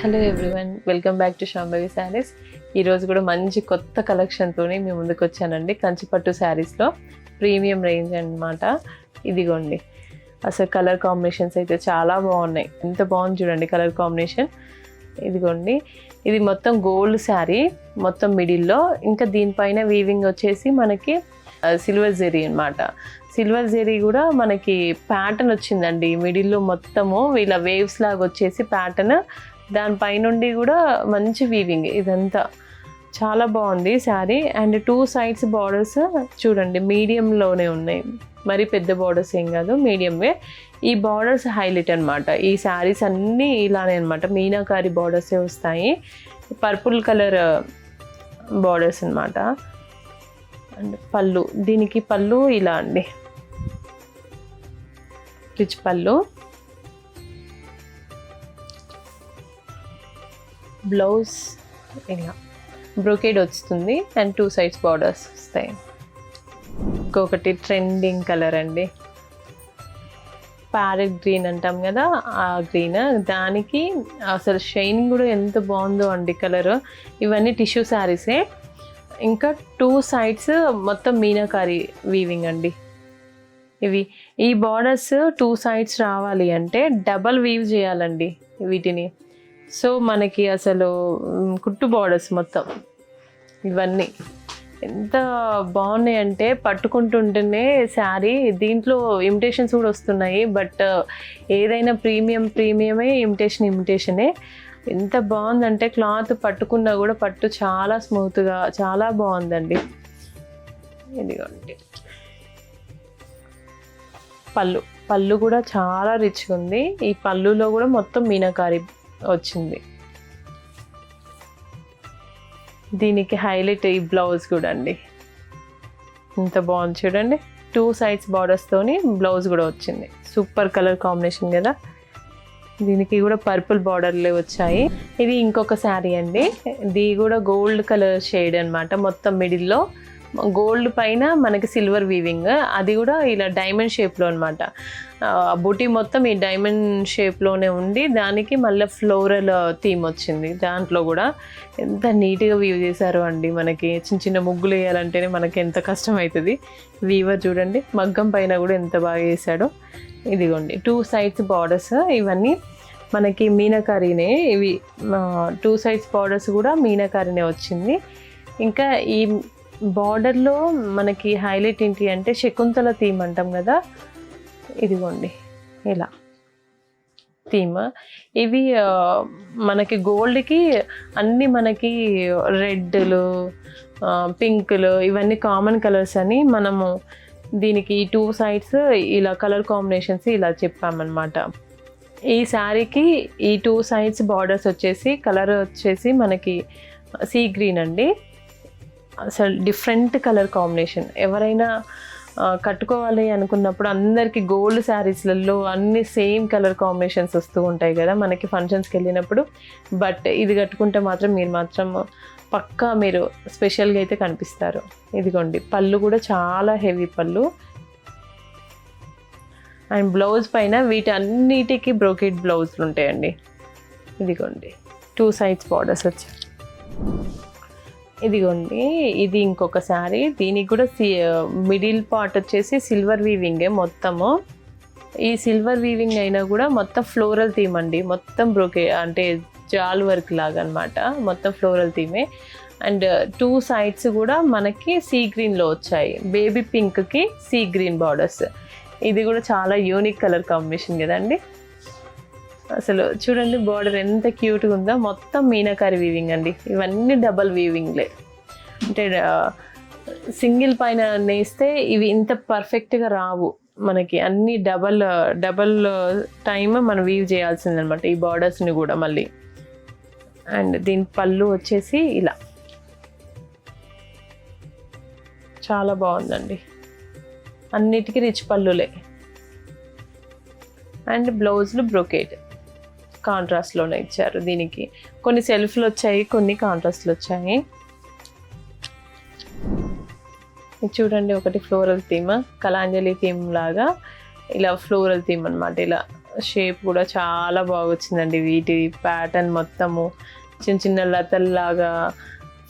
Hello everyone, welcome back to Shambhavi saris. ఈరోజు కూడా మంచి కొత్త కలెక్షన్తోనే మేము ముందుకు వచ్చానండి. కంచిపట్టు శారీస్లో ప్రీమియం రేంజ్ అన్నమాట. ఇదిగోండి, అసలు కలర్ కాంబినేషన్స్ అయితే చాలా బాగున్నాయి. ఎంత బాగుంది చూడండి కలర్ కాంబినేషన్. ఇదిగోండి, ఇది మొత్తం గోల్డ్ శారీ, మొత్తం మిడిల్లో. ఇంకా దీనిపైన వీవింగ్ వచ్చేసి మనకి సిల్వర్ జెరీ అనమాట. సిల్వర్ జెరీ కూడా మనకి ప్యాటర్న్ వచ్చిందండి మిడిల్లో మొత్తము. ఇలా వేవ్స్ లాగా వచ్చేసి ప్యాటర్న్, దానిపైనుండి కూడా మంచి వీవింగ్. ఇదంతా చాలా బాగుంది sari. And two sides borders చూడండి మీడియంలోనే ఉన్నాయి, మరి పెద్ద బార్డర్స్ ఏం కాదు, మీడియంవే. ఈ బార్డర్స్ హైలైట్ అనమాట. ఈ శారీస్ అన్నీ ఇలానే అనమాట, మీనాకారి బార్డర్సే వస్తాయి. పర్పుల్ కలర్ బార్డర్స్ అనమాట. అండ్ పళ్ళు, దీనికి పళ్ళు ఇలా అండి, రిచ్ పళ్ళు. బ్లౌజ్ ఇలా బ్రోకేడ్ వస్తుంది అండ్ టూ సైడ్స్ బార్డర్స్ వస్తాయి. ఇంకొకటి ట్రెండింగ్ కలర్ అండి, ప్యారెట్ గ్రీన్ అంటాం కదా, ఆ గ్రీన్. దానికి అసలు షైనింగ్ కూడా ఎంత బాగుందో అండి కలర్. ఇవన్నీ టిష్యూ శారీసే. ఇంకా టూ సైడ్స్ మొత్తం మీనాకారి వీవింగ్ అండి. ఈ బార్డర్స్ టూ సైడ్స్ రావాలి అంటే డబల్ వీవ్ చేయాలండి వీటిని. సో మనకి అసలు కుట్టు బార్డర్స్ మొత్తం ఇవన్నీ ఎంత బాగున్నాయి అంటే పట్టుకుంటుంటేనే శారీ. దీంట్లో ఇమిటేషన్స్ కూడా వస్తున్నాయి, బట్ ఏదైనా ప్రీమియమే, ఇమిటేషనే. ఎంత బాగుందంటే క్లాత్ పట్టుకున్నా కూడా పట్టు చాలా స్మూత్గా చాలా బాగుందండి. ఇదిగోండి పళ్ళు కూడా చాలా రిచ్గా ఉంది. ఈ పళ్ళులో కూడా మొత్తం మీనాకారి వచ్చింది. దీనికి హైలైట్ ఈ బ్లౌజ్ కూడా అండి, ఎంత బాగుంది చూడండి. టూ సైడ్స్ బార్డర్స్తోని బ్లౌజ్ కూడా వచ్చింది. సూపర్ కలర్ కాంబినేషన్ కదా. దీనికి కూడా పర్పుల్ బార్డర్లే వచ్చాయి. ఇది ఇంకొక శారీ అండి, ఇది కూడా గోల్డ్ కలర్ షేడ్ అనమాట. మొత్తం మిడిల్లో గోల్డ్ పైన మనకి సిల్వర్ వీవింగ్, అది కూడా ఇలా డైమండ్ షేప్లో అనమాట. బూటీ మొత్తం ఈ డైమండ్ షేప్లోనే ఉండి దానికి మళ్ళీ ఫ్లోరల్ థీమ్ వచ్చింది. దాంట్లో కూడా ఎంత నీట్గా వీవ్ చేశారు అండి. మనకి చిన్న చిన్న ముగ్గులు వేయాలంటేనే మనకి ఎంత కష్టం అవుతుంది. వీవర్ చూడండి మగ్గం పైన కూడా ఎంత బాగా వేసాడో. ఇదిగోండి టూ సైడ్స్ బార్డర్స్, ఇవన్నీ మనకి మీనాకారినే. ఇవి టూ సైడ్స్ బార్డర్స్ కూడా మీనాకారినే వచ్చింది. ఇంకా ఈ బార్డర్లో మనకి హైలైట్ ఏంటి అంటే శకుంతల థీమ్ అంటాం కదా. ఇదిగోండి ఇలా థీమ్. ఇవి మనకి గోల్డ్కి అన్నీ మనకి రెడ్లు, పింకులు ఇవన్నీ కామన్ కలర్స్ అని మనము దీనికి టూ సైడ్స్ ఇలా కలర్ కాంబినేషన్స్ ఇలా చెప్పామన్నమాట. ఈ శారీకి ఈ టూ సైడ్స్ బార్డర్స్ వచ్చేసి కలర్ వచ్చేసి మనకి సీ గ్రీన్ అండి. అసలు డిఫరెంట్ కలర్ కాంబినేషన్. ఎవరైనా కట్టుకోవాలి అనుకున్నప్పుడు అందరికీ గోల్డ్ శారీస్లలో అన్ని సేమ్ కలర్ కాంబినేషన్స్ వస్తూ ఉంటాయి కదా మనకి ఫంక్షన్స్కి వెళ్ళినప్పుడు. బట్ ఇది కట్టుకుంటే మాత్రం పక్కా మీరు స్పెషల్గా అయితే కనిపిస్తారు. ఇదిగోండి పళ్ళు కూడా చాలా హెవీ పళ్ళు. అండ్ బ్లౌజ్ పైన వీటన్నిటికీ బ్రోకెట్ బ్లౌజులు ఉంటాయండి. ఇదిగోండి టూ సైడ్స్ బార్డర్స్ వచ్చాయి. ఇదిగోండి ఇది ఇంకొక శారీ, దీనికి కూడా మిడిల్ పార్ట్ వచ్చేసి సిల్వర్ వీవింగే మొత్తము. ఈ సిల్వర్ వీవింగ్ అయినా కూడా మొత్తం ఫ్లోరల్ థీమ్ అండి. మొత్తం బ్రోకే అంటే జాల్ వర్క్ లాగా అనమాట, మొత్తం ఫ్లోరల్ థీమే. అండ్ టూ సైడ్స్ కూడా మనకి సీ గ్రీన్లో వచ్చాయి, బేబీ పింక్కి సీ గ్రీన్ బార్డర్స్. ఇది కూడా చాలా యూనిక్ కలర్ కాంబినేషన్ కదండి. అసలు చూడండి బార్డర్ ఎంత క్యూట్గా ఉందో. మొత్తం మీనాకారి వీవింగ్ అండి. ఇవన్నీ డబల్ వీవింగ్లే, అంటే సింగిల్ పైన నేస్తే ఇవి ఇంత పర్ఫెక్ట్గా రావు మనకి. అన్నీ డబల్ టైమ్ మనం వీవ్ చేయాల్సిందనమాట ఈ బార్డర్స్ని కూడా మళ్ళీ. అండ్ దీని పళ్ళు వచ్చేసి ఇలా చాలా బాగుందండి. అన్నిటికీ రిచ్ పళ్ళులే. అండ్ బ్లౌజ్లు బ్రోకేడ్ కాంట్రాస్ట్లోనే ఇచ్చారు. దీనికి కొన్ని సెల్ఫ్లు వచ్చాయి, కొన్ని కాంట్రాస్ట్లు వచ్చాయి. చూడండి ఒకటి ఫ్లోరల్ థీమ్, కలాంజలి థీమ్ లాగా ఇలా ఫ్లోరల్ థీమ్ అనమాట. ఇలా షేప్ కూడా చాలా బాగా వచ్చిందండి. వీటి ప్యాటర్న్ మొత్తము చిన్న చిన్న లతల్లాగా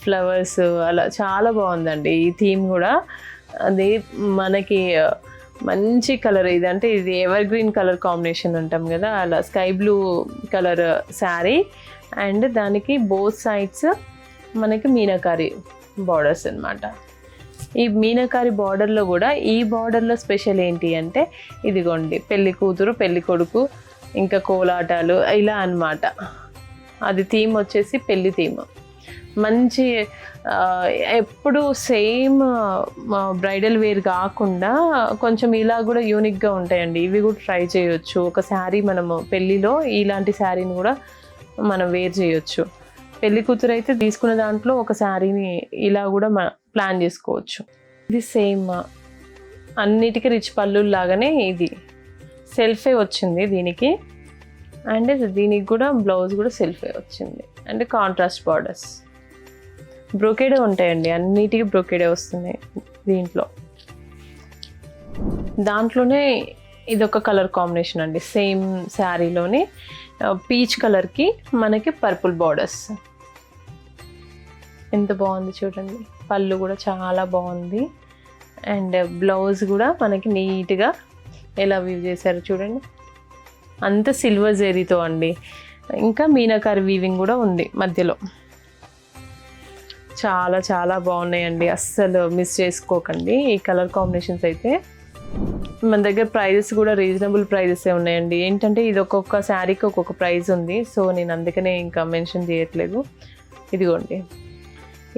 ఫ్లవర్స్ అలా చాలా బాగుందండి. ఈ థీమ్ కూడా అది మనకి మంచి కలర్ ఇదంటే ఇది ఎవర్ గ్రీన్ కలర్ కాంబినేషన్ అంటాం కదా, అలా sky blue colour sari and దానికి బోత్ సైడ్స్ మనకి మీనాకారి బార్డర్స్ అన్నమాట. ఈ మీనాకారి బార్డర్లో కూడా ఈ బార్డర్లో స్పెషల్ ఏంటి అంటే ఇదిగోండి పెళ్లి కూతురు పెళ్లి కొడుకు ఇంకా కోలాటాలు ఇలా అన్నమాట. అది థీమ్ వచ్చేసి పెళ్లి థీమ్. మంచి ఎప్పుడు సేమ్ బ్రైడల్ వేర్ కాకుండా కొంచెం ఇలా కూడా యూనిక్గా ఉంటాయండి. ఇవి కూడా ట్రై చేయొచ్చు. ఒక శారీ మనము పెళ్ళిలో ఇలాంటి శారీని కూడా మనం వేర్ చేయొచ్చు. పెళ్లి కూతురు అయితే తీసుకున్న దాంట్లో ఒక శారీని ఇలా కూడా ప్లాన్ చేసుకోవచ్చు. ఇది సేమ్ అన్నిటికీ రిచ్ పళ్ళు లాగానే ఇది సెల్ఫే వచ్చింది దీనికి. అండ్ దీనికి కూడా బ్లౌజ్ కూడా సెల్ఫే వచ్చింది. అండ్ కాంట్రాస్ట్ బార్డర్స్ బ్రోకేడే ఉంటాయండి. అన్నిటికీ బ్రోకేడే వస్తున్నాయి దీంట్లో. దాంట్లోనే ఇదొక కలర్ కాంబినేషన్ అండి. సేమ్ శారీలోని పీచ్ కలర్కి మనకి పర్పుల్ బార్డర్స్. ఎంత బాగుంది చూడండి. పళ్ళు కూడా చాలా బాగుంది. అండ్ బ్లౌజ్ కూడా మనకి నీట్గా ఎలా వీవ్ చేశారు చూడండి. అంత సిల్వర్ జెరీతో అండి. ఇంకా మీనాకారి వీవింగ్ కూడా ఉంది మధ్యలో. చాలా చాలా బాగున్నాయండి. అస్సలు మిస్ చేసుకోకండి ఈ కలర్ కాంబినేషన్స్ అయితే. మన దగ్గర ప్రైజెస్ కూడా రీజనబుల్ ప్రైజెసే ఉన్నాయండి. ఏంటంటే ఇది ఒక్కొక్క శారీకి ఒక్కొక్క ప్రైస్ ఉంది. సో నేను అందుకనే ఇంకా మెన్షన్ చేయట్లేదు. ఇదిగోండి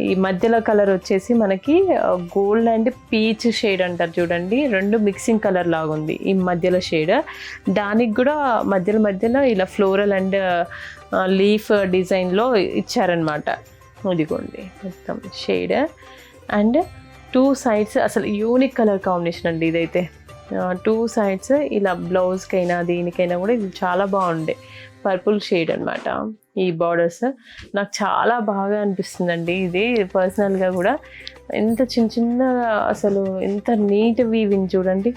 ఈ మధ్యలో కలర్ వచ్చేసి మనకి గోల్డ్ అండ్ పీచ్ షేడ్ అంటారు చూడండి. రెండు మిక్సింగ్ కలర్ లాగా ఉంది ఈ మధ్యలో షేడ్. దానికి కూడా మధ్యలో ఇలా ఫ్లోరల్ అండ్ లీఫ్ డిజైన్లో ఇచ్చారనమాట. ఇదిగోండి మొత్తం షేడ్ అండ్ టూ సైడ్స్ అసలు యూనిక్ కలర్ కాంబినేషన్ అండి ఇదైతే. టూ సైడ్స్ ఇలా బ్లౌజ్కైనా దీనికైనా కూడా ఇది చాలా బాగుండే పర్పుల్ షేడ్ అనమాట. ఈ బార్డర్స్ నాకు చాలా బాగా అనిపిస్తుందండి. ఇది పర్సనల్గా కూడా ఎంత చిన్న అసలు ఎంత నీట్ వీవింగ్ చూడండి.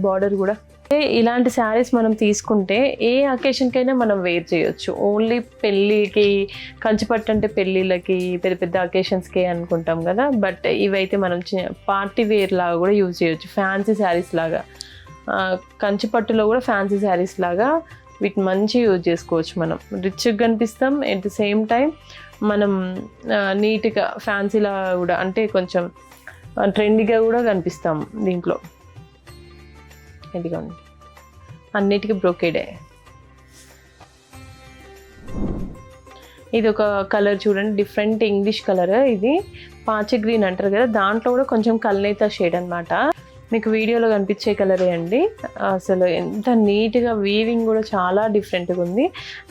బార్డర్ కూడా ఇలాంటి శారీస్ మనం తీసుకుంటే ఏ అకేషన్కైనా మనం వేర్ చేయొచ్చు. ఓన్లీ పెళ్ళికి కంచిపట్టు అంటే పెళ్ళిళ్ళకి పెద్ద పెద్ద అకేషన్స్కే అనుకుంటాం కదా. బట్ ఇవైతే మనం పార్టీ వేర్ లాగా కూడా యూజ్ చేయొచ్చు. ఫ్యాన్సీ శారీస్ లాగా కంచిపట్టులో కూడా ఫ్యాన్సీ శారీస్ లాగా వీటిని మంచి యూజ్ చేసుకోవచ్చు. మనం రిచ్గా కనిపిస్తాం. ఎట్ ద సేమ్ టైం మనం నీట్గా ఫ్యాన్సీలా కూడా అంటే కొంచెం ట్రెండీగా కూడా కనిపిస్తాం దీంట్లో. ఇదిగోండి అన్నిటికీ బ్రోకేడే. ఇది ఒక కలర్ చూడండి, డిఫరెంట్ ఇంగ్లీష్ కలర్. ఇది పాచి గ్రీన్ అంటారు కదా, దాంట్లో కూడా కొంచెం కల్నేత షేడ్ అనమాట. మీకు వీడియోలో కనిపించే కలరే అండి. అసలు ఎంత నీట్గా వీవింగ్ కూడా చాలా డిఫరెంట్గా ఉంది.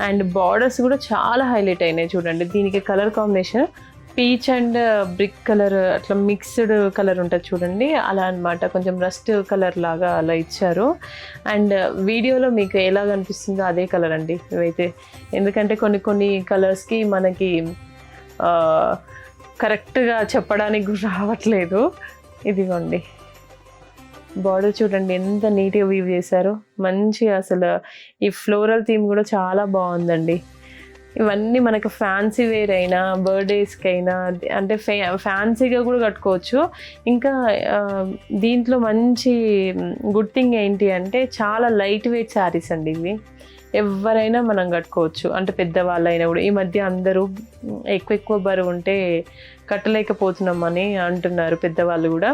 అండ్ బార్డర్స్ కూడా చాలా హైలైట్ అయినాయి చూడండి. దీనికి colour combination peach and brick colour అట్లా మిక్స్డ్ కలర్ ఉంటుంది చూడండి, అలా అనమాట. కొంచెం రస్ట్ కలర్ లాగా అలా ఇచ్చారు. అండ్ వీడియోలో మీకు ఎలా కనిపిస్తుందో అదే కలర్ అండి ఇవైతే. ఎందుకంటే కొన్ని కలర్స్కి మనకి కరెక్ట్గా చెప్పడానికి రావట్లేదు. ఇదిగోండి బార్డర్ చూడండి ఎంత నీట్గా వీవ్ చేశారు. మంచిగా అసలు ఈ ఫ్లోరల్ థీమ్ కూడా చాలా బాగుందండి. ఇవన్నీ మనకు ఫ్యాన్సీ వేర్ అయినా బర్త్డేస్కి అయినా అంటే ఫ్యాన్సీగా కూడా కట్టుకోవచ్చు. ఇంకా దీంట్లో మంచి గుడ్ థింగ్ ఏంటి అంటే చాలా లైట్ వెయిట్ శారీస్ అండి ఇవి. ఎవరైనా మనం కట్టుకోవచ్చు. అంటే పెద్దవాళ్ళైనా కూడా. ఈ మధ్య అందరూ ఎక్కువ బరువు ఉంటే కట్టలేకపోతున్నాం అని అంటున్నారు పెద్దవాళ్ళు కూడా.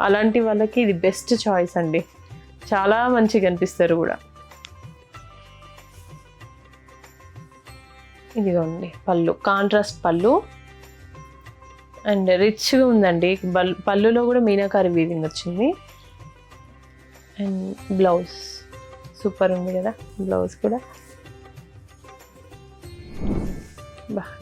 అలాంటి వాళ్ళకి ఇది బెస్ట్ చాయిస్ అండి. చాలా మంచిగా అనిపిస్తారు కూడా. ఇదిగోండి పళ్ళు, కాంట్రాస్ట్ పళ్ళు అండ్ రిచ్గా ఉందండి. పళ్ళులో కూడా మీనాకారి వీవింగ్ వచ్చింది. అండ్ బ్లౌజ్ సూపర్ ఉంది కదా బ్లౌజ్ కూడా.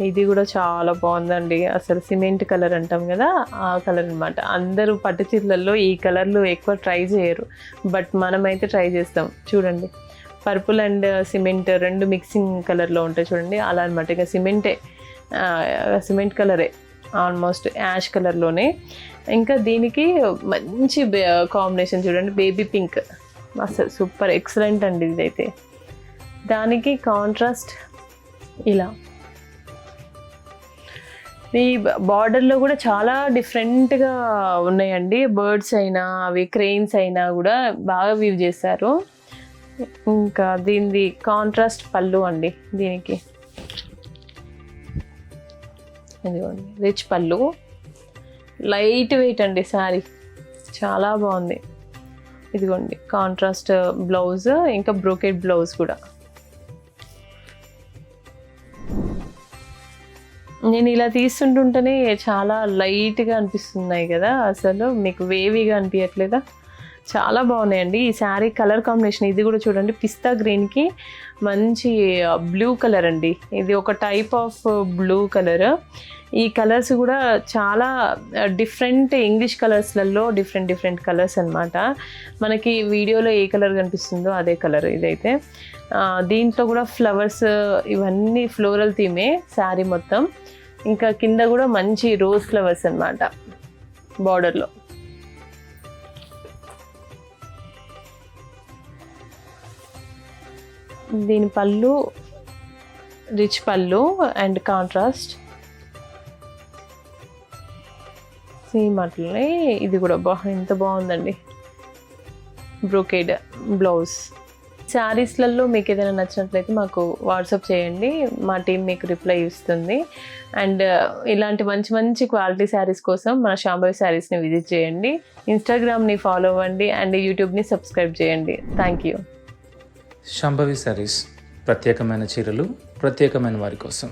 ఇది కూడా చాలా బాగుందండి. అసలు సిమెంట్ కలర్ అంటాం కదా ఆ కలర్ అనమాట. అందరూ పట్టు చీరలలో ఈ కలర్లు ఎక్కువ ట్రై చేయరు, బట్ మనమైతే ట్రై చేస్తాం. చూడండి పర్పుల్ అండ్ సిమెంట్ రెండు మిక్సింగ్ కలర్లో ఉంటాయి చూడండి, అలా అనమాట. ఇక సిమెంట్ కలరే ఆల్మోస్ట్ యాష్ కలర్లోనే. ఇంకా దీనికి మంచి కాంబినేషన్ చూడండి, బేబీ పింక్. అసలు సూపర్ ఎక్సలెంట్ అండి ఇదైతే. దానికి కాంట్రాస్ట్ ఇలా. ఈ బార్డర్లో కూడా చాలా డిఫరెంట్గా ఉన్నాయండి. బర్డ్స్ అయినా అవి క్రెయిన్స్ అయినా కూడా బాగా వీవ్ చేశారు. ఇంకా దీనిది కాంట్రాస్ట్ పళ్ళు అండి. దీనికి ఇదిగోండి రిచ్ పళ్ళు, లైట్ వెయిట్ అండి శారీ, చాలా బాగుంది. ఇదిగోండి కాంట్రాస్ట్ బ్లౌజ్, ఇంకా బ్రోకెట్ బ్లౌజ్ కూడా. నేను ఇలా తీస్తుంటుంటేనే చాలా లైట్గా అనిపిస్తున్నాయి కదా, అసలు మీకు వేవీగా అనిపించట్లేదా? చాలా బాగున్నాయండి. ఈ శారీ కలర్ కాంబినేషన్ ఇది కూడా చూడండి, పిస్తా గ్రీన్కి మంచి బ్లూ కలర్ అండి. ఇది ఒక టైప్ ఆఫ్ బ్లూ కలర్. ఈ కలర్స్ కూడా చాలా డిఫరెంట్ ఇంగ్లీష్ కలర్స్లలో డిఫరెంట్ కలర్స్ అనమాట. మనకి వీడియోలో ఏ కలర్ కనిపిస్తుందో అదే కలర్ ఇదైతే. దీంట్లో కూడా ఫ్లవర్స్ ఇవన్నీ ఫ్లోరల్ థీమే శారీ మొత్తం. ఇంకా కింద కూడా మంచి రోజ్ ఫ్లవర్స్ అనమాట బార్డర్లో. దీని పళ్ళు రిచ్ పళ్ళు అండ్ కాంట్రాస్ట్ సేమ్ అట్లనే ఇది కూడా ఎంత బాగుందండి. Brocade blouse. శారీస్లలో మీకు ఏదైనా నచ్చినట్లయితే మాకు వాట్సాప్ చేయండి, మా టీం మీకు రిప్లై ఇస్తుంది. అండ్ ఇలాంటి మంచి క్వాలిటీ శారీస్ కోసం మన శాంభవి శారీస్ని విజిట్ చేయండి. ఇన్స్టాగ్రామ్ని ఫాలో అవ్వండి అండ్ యూట్యూబ్ని సబ్స్క్రైబ్ చేయండి. Thank you. శాంభవి శారీస్, ప్రత్యేకమైన చీరలు ప్రత్యేకమైన వారి కోసం.